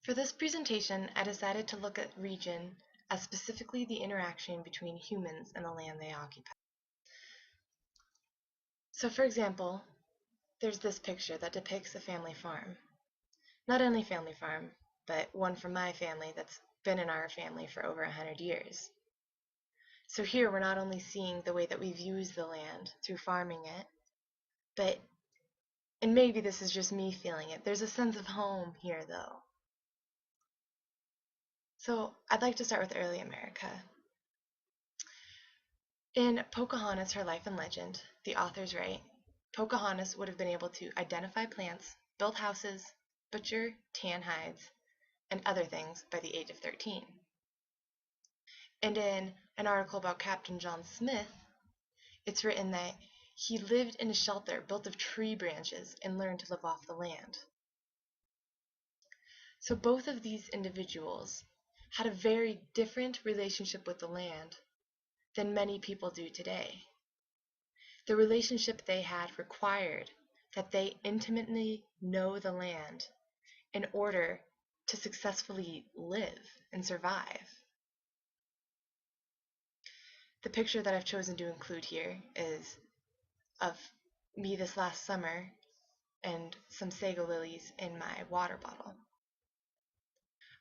For this presentation, I decided to look at region as specifically the interaction between humans and the land they occupy. So for example, there's this picture that depicts a family farm. Not any family farm, but one from my family that's been in our family for over 100 years. So here we're not only seeing the way that we've used the land through farming it, but, and maybe this is just me feeling it, there's a sense of home here though. So I'd like to start with early America. In Pocahontas, Her Life and Legend, the authors write, Pocahontas would have been able to identify plants, build houses, butcher, tan hides, and other things by the age of 13. And in an article about Captain John Smith, it's written that he lived in a shelter built of tree branches and learned to live off the land. So both of these individuals had a very different relationship with the land than many people do today. The relationship they had required that they intimately know the land in order to successfully live and survive. The picture that I've chosen to include here is of me this last summer and some sago lilies in my water bottle.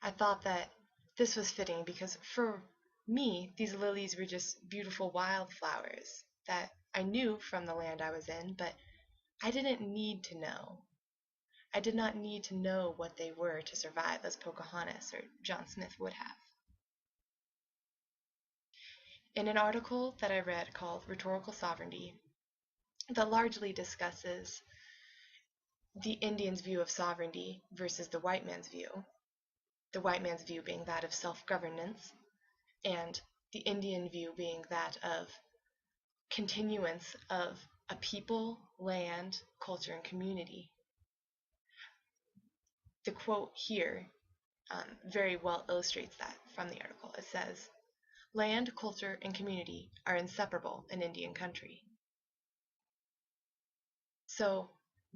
I thought that this was fitting because for me, these lilies were just beautiful wildflowers that I knew from the land I was in, but I didn't need to know. I did not need to know what they were to survive as Pocahontas or John Smith would have. In an article that I read called Rhetorical Sovereignty, that largely discusses the Indian's view of sovereignty versus the white man's view, the white man's view being that of self-governance, and the Indian view being that of continuance of a people, land, culture, and community. The quote here very well illustrates that from the article. It says, land, culture, and community are inseparable in Indian country. So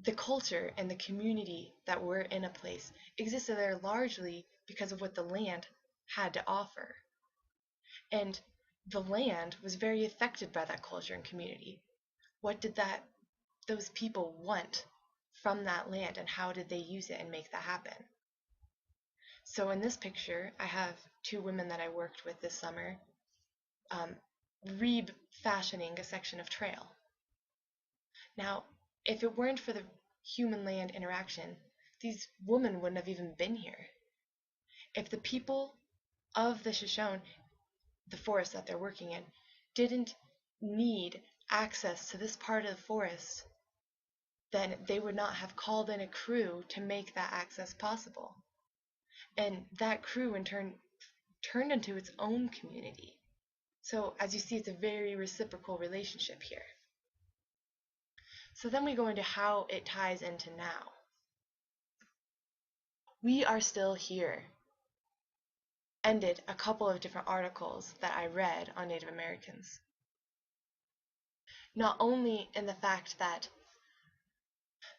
the culture and the community that were in a place existed there largely because of what the land had to offer. And the land was very affected by that culture and community. What did those people want from that land, and how did they use it and make that happen? So in this picture, I have two women that I worked with this summer refashioning a section of trail. Now, if it weren't for the human-land interaction, these women wouldn't have even been here. If the people of the Shoshone, the forest that they're working in, didn't need access to this part of the forest, then they would not have called in a crew to make that access possible. And that crew in turn turned into its own community. So as you see, it's a very reciprocal relationship here. So then we go into how it ties into now. We Are Still Here ended a couple of different articles that I read on Native Americans. Not only in the fact that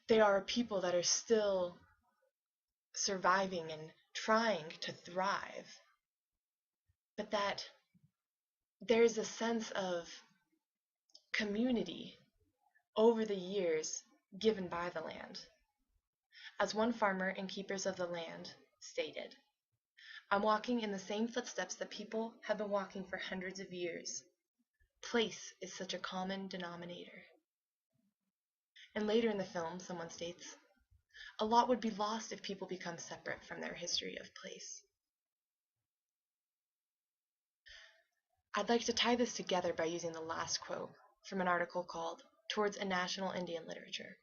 they are a people that are still surviving and trying to thrive, but that there's a sense of community over the years given by the land. As one farmer and keepers of the land stated, I'm walking in the same footsteps that people have been walking for hundreds of years. Place is such a common denominator. And later in the film, someone states, a lot would be lost if people become separate from their history of place. I'd like to tie this together by using the last quote from an article called Towards a National Indian Literature,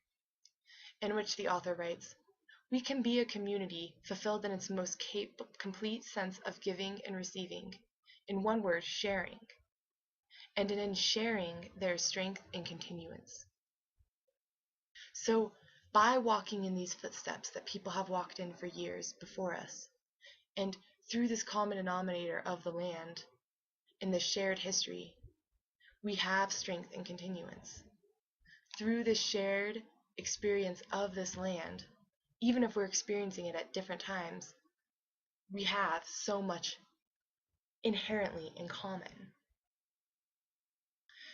in which the author writes, we can be a community fulfilled in its most complete sense of giving and receiving, in one word, sharing. And in sharing, there is strength and continuance. So by walking in these footsteps that people have walked in for years before us, and through this common denominator of the land, in this shared history, we have strength and continuance. Through this shared experience of this land, even if we're experiencing it at different times, we have so much inherently in common.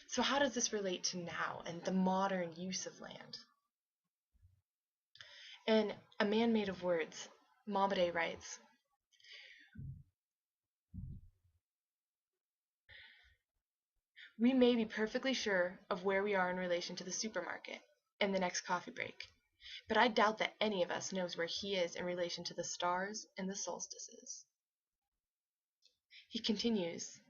So how does this relate to now and the modern use of land? In A Man Made of Words, Mabede writes, "We may be perfectly sure of where we are in relation to the supermarket in the next coffee break, but I doubt that any of us knows where he is in relation to the stars and the solstices." He continues,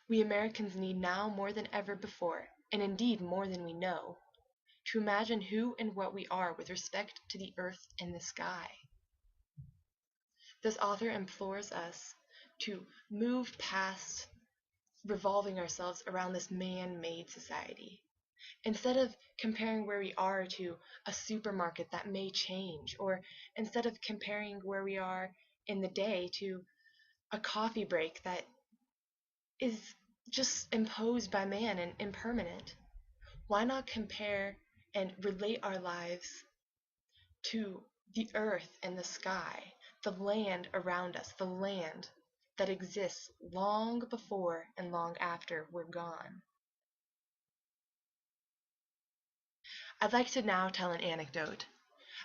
"We Americans need now more than ever before, and indeed more than we know, to imagine who and what we are with respect to the earth and the sky." This author implores us to move past revolving ourselves around this man-made society. Instead of comparing where we are to a supermarket that may change, or instead of comparing where we are in the day to a coffee break that is just imposed by man and impermanent, why not compare and relate our lives to the earth and the sky, the land around us, the land that exists long before and long after we're gone? I'd like to now tell an anecdote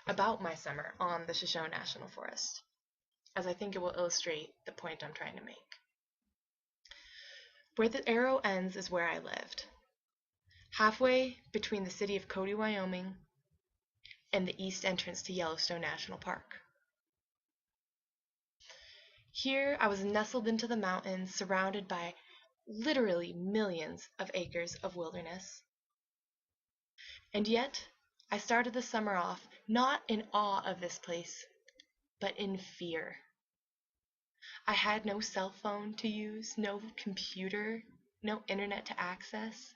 about my summer on the Shoshone National Forest, as I think it will illustrate the point I'm trying to make. Where the arrow ends is where I lived, halfway between the city of Cody, Wyoming, and the east entrance to Yellowstone National Park. Here I was nestled into the mountains, surrounded by literally millions of acres of wilderness. And yet, I started the summer off not in awe of this place, but in fear. I had no cell phone to use, no computer, no internet to access.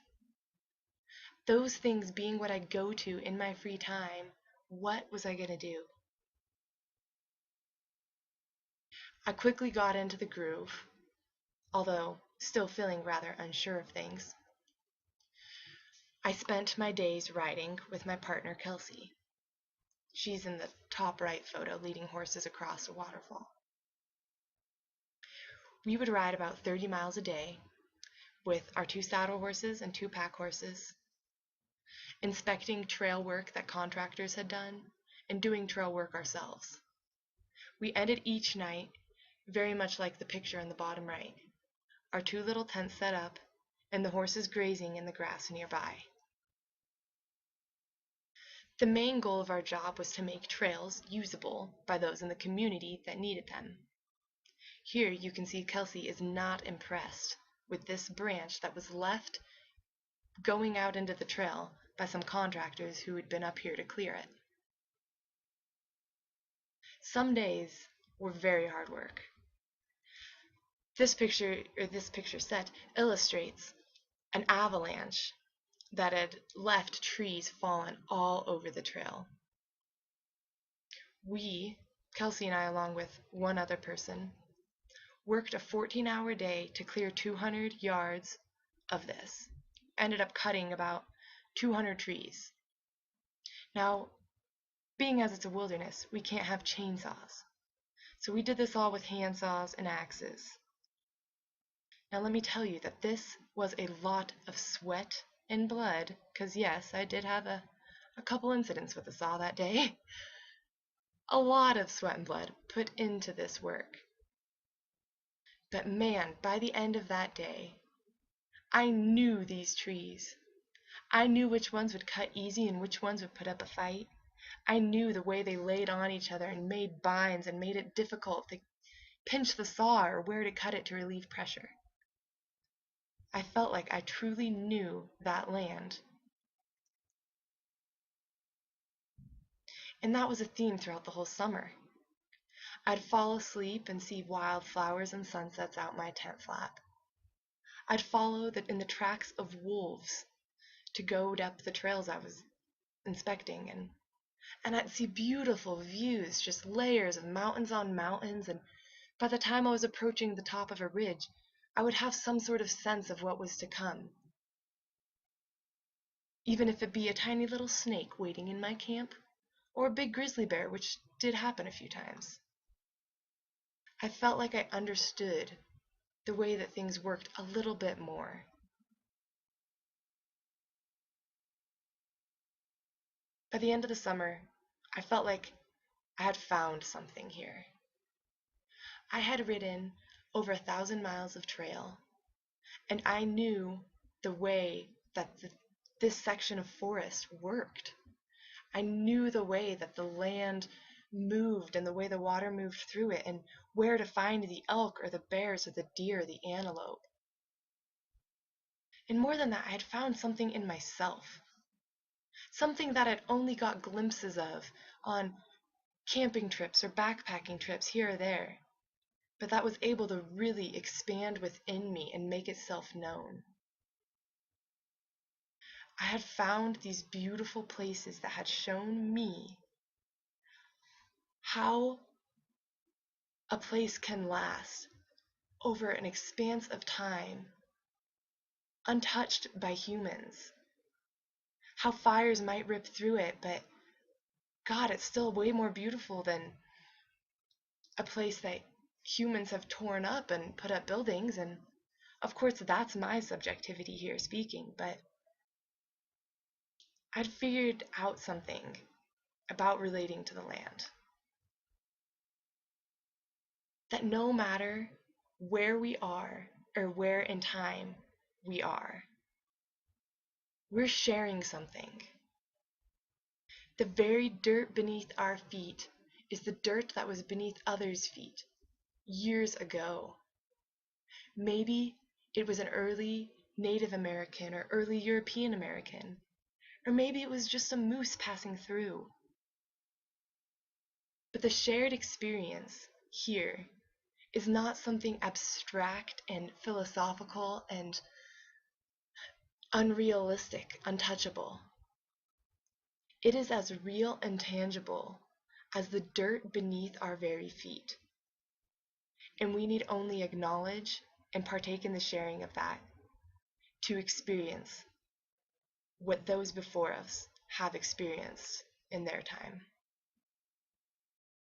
Those things being what I go to in my free time, what was I going to do? I quickly got into the groove, although still feeling rather unsure of things. I spent my days riding with my partner Kelsey. She's in the top right photo, leading horses across a waterfall. We would ride about 30 miles a day with our 2 saddle horses and 2 pack horses, inspecting trail work that contractors had done, and doing trail work ourselves. We ended each night very much like the picture in the bottom right, our 2 little tents set up, and the horses grazing in the grass nearby. The main goal of our job was to make trails usable by those in the community that needed them. Here you can see Kelsey is not impressed with this branch that was left going out into the trail by some contractors who had been up here to clear it. Some days were very hard work. This picture set illustrates an avalanche that had left trees fallen all over the trail. We, Kelsey and I along with one other person, worked a 14-hour day to clear 200 yards of this. Ended up cutting about 200 trees. Now, being as it's a wilderness, we can't have chainsaws. So we did this all with handsaws and axes. Now let me tell you that this was a lot of sweat and blood, because yes, I did have a couple incidents with the saw that day. A lot of sweat and blood put into this work. But man, by the end of that day, I knew these trees. I knew which ones would cut easy and which ones would put up a fight. I knew the way they laid on each other and made binds and made it difficult to pinch the saw or where to cut it to relieve pressure. I felt like I truly knew that land. And that was a theme throughout the whole summer. I'd fall asleep and see wildflowers and sunsets out my tent flap. I'd follow in the tracks of wolves to goad up the trails I was inspecting, and I'd see beautiful views, just layers of mountains on mountains, and by the time I was approaching the top of a ridge, I would have some sort of sense of what was to come. Even if it be a tiny little snake waiting in my camp, or a big grizzly bear, which did happen a few times. I felt like I understood the way that things worked a little bit more. By the end of the summer, I felt like I had found something here. I had ridden over 1,000 miles of trail, and I knew the way that this section of forest worked. I knew the way that the land moved and the way the water moved through it, and where to find the elk or the bears or the deer or the antelope. And more than that, I had found something in myself, something that I'd only got glimpses of on camping trips or backpacking trips here or there, but that was able to really expand within me and make itself known. I had found these beautiful places that had shown me how a place can last over an expanse of time, untouched by humans. How fires might rip through it, but God, it's still way more beautiful than a place that humans have torn up and put up buildings. And of course, that's my subjectivity here speaking, but I'd figured out something about relating to the land. That no matter where we are or where in time we are, we're sharing something. The very dirt beneath our feet is the dirt that was beneath others' feet years ago. Maybe it was an early Native American or early European American, or maybe it was just a moose passing through. But the shared experience here is not something abstract and philosophical and unrealistic, untouchable. It is as real and tangible as the dirt beneath our very feet. And we need only acknowledge and partake in the sharing of that to experience what those before us have experienced in their time.